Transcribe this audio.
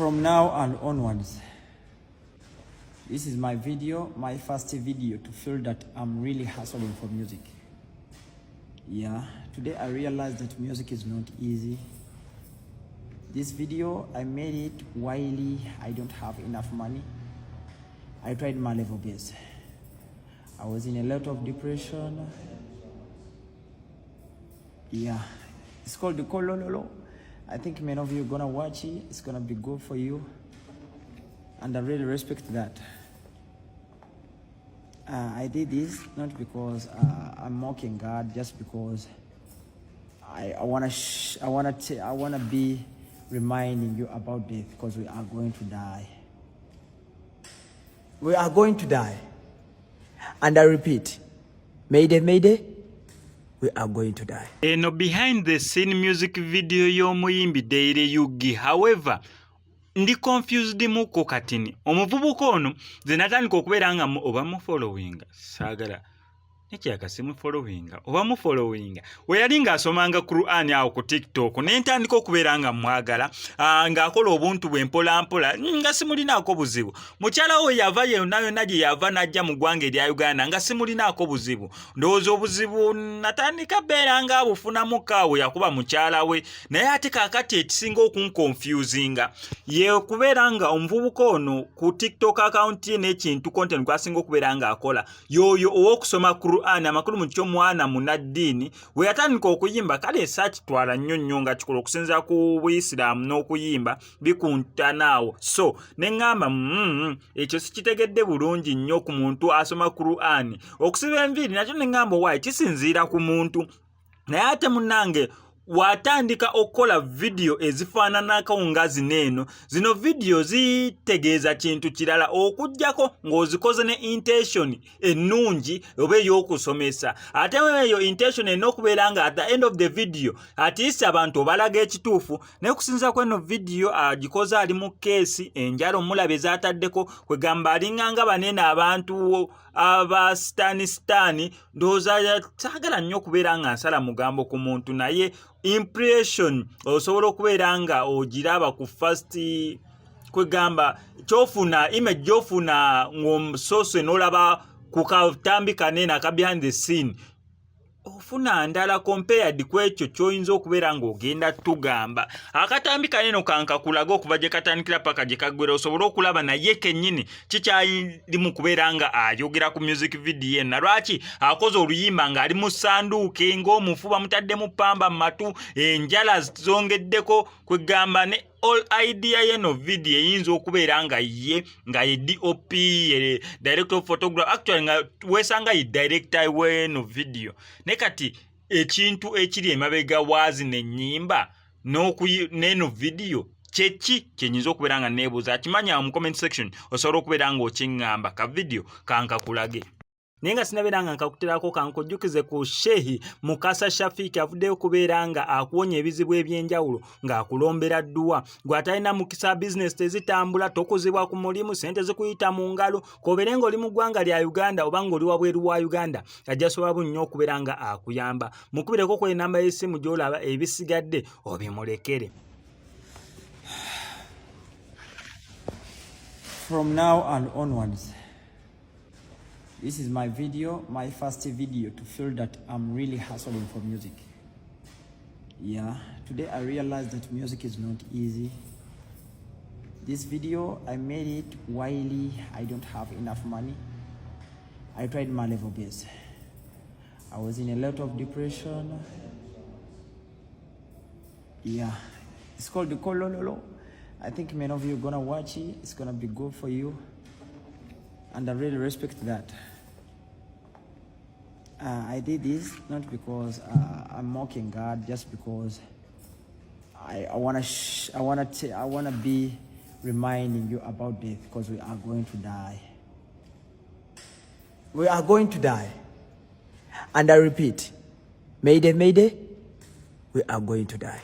From now and onwards, this is my video, my first video to feel that I'm really hustling for music. Yeah, today I realized that music is not easy. This video, I made it while I don't have enough money. I tried my level best. I was in a lot of depression. Yeah, it's called the Kolololo. I think many of you are gonna watch it. It's gonna be good for you. And I really respect that. I did this not because I'm mocking God, just because I wanna be reminding you about death, because we are going to die. We are going to die. And I repeat, Mayday, Mayday, we are going to die. Eno behind the scene music video y'omuyimbi Daily Yugi. However, ndi confused muko katini. Omuvubuka ono ze natandika okubeera nga oba mu following saagala nekyakasimu following oba mu following we yali ng'asomanga Quran awo ku TikTok ne ntandika okubeera nga mwagala ng'akola obuntu bwe mpola mpola nga simulinaako buzibu. Mukyala we yava yonna gye yava n'ajja mu ggwanga erya Uganda nga simulinaako buzibu. Ndowooza obuzibu natandika beera nga abufunamu kaawe yakuba mukyala we, naye ate kaakati ekisinga okunconfusinga ye kubeera nga omuvubuka ono ku TikTok account ye n'ekintu content kwasinga okubeera nga akola yoyo ow'okusoma amakulu mu kyo mwana munaddiini we yatandika okuyimba. Kale saakitwala nnyo nga kikola okusinza ku Buyisiraamu n'okuyimba bikuntanaawo. So ne ŋŋamba ekyo sikitegedde bulungi nnyo ku muntu asoma Quran. Okusiba enviiri nakyo ne ŋŋamba waayi kisinziira ku muntu, naye ate munnange watandika okukola video ezifaananako nga zino video zitegeeza kintu kirala okujjako ng'ozikoze ne intention ennungi oba ey'okusomesa. Ate eyo intention erina okubeera nga at the end of the video at least abantu obalaga ekituufu. Naye okusinza kweno video agikoze ali mu keesi enjala omulaba ezataddeko kwegamba alinganga banene abantu aba Sitani. Ndowooza saagala nnyo okubeera nga nsala mugambo ku muntu, naye impression osobola okubeera nga ogiraba ku first kwegamba kyofuna image gyofuna ng'omusose n'olaba ku katambi kanene aka behind the scene ofuna ndala compared kwekyo ky'oyinza okubeera ng'ogenda tugamba. Akatambi kanene kankakulaga okuva gye katandikira paka gye kaggwera osobola okulaba naye kennyini kikyali mu kubeera nga ayogera ku music video eno. Lwaki akoze oluyimba ng'ali mu Musanduke ng'omufu bamutaddemu pamba mu matu, enjala zongeddeko kwegamba ne all idea yeno video eyinza okubeera nga ye DOP director of photography actually nga wesanga ye director weno video. Ne kati ekintu ekiri emabega waazi n'ennyimba n'eno video kyeki kyenyinza okubeera nga neebuuza. Akimanya mu comment section osobola okubeera nga okiŋŋamba ka video kankakulage. Naye nga sinabeera nga nkakuterako kankujjukize ku Shehi Mukasa Shafiki avuddeyo kubeera nga akuwonya ebizibu eby'enjawulo ng'akulombera dduwa. Gwe atalina mukisa business tezitambula, tokuzibwa ku mulimu, sente zikuyita mu ngalo, kobeere ng'oli mu ggwanga lya Uganda oba ng'oli wabweru wa Uganda, ajja sobola nnyo okubeera nga akuyamba. Mukubireko ku enamba y'essimu gy'olaba, ebisigadde obimulekere. From now and onwards, this is my video, my first video to feel that I'm really hustling for music. Yeah, today I realized that music is not easy. This video, I made it while I don't have enough money. I tried my level best. I was in a lot of depression. Yeah, it's called the Kolololo. I think many of you are gonna watch it. It's gonna be good for you. And I really respect that. I did this not because I'm mocking God, just because I wanna be reminding you about death, because we are going to die. We are going to die. And I repeat, Mayday, Mayday, we are going to die.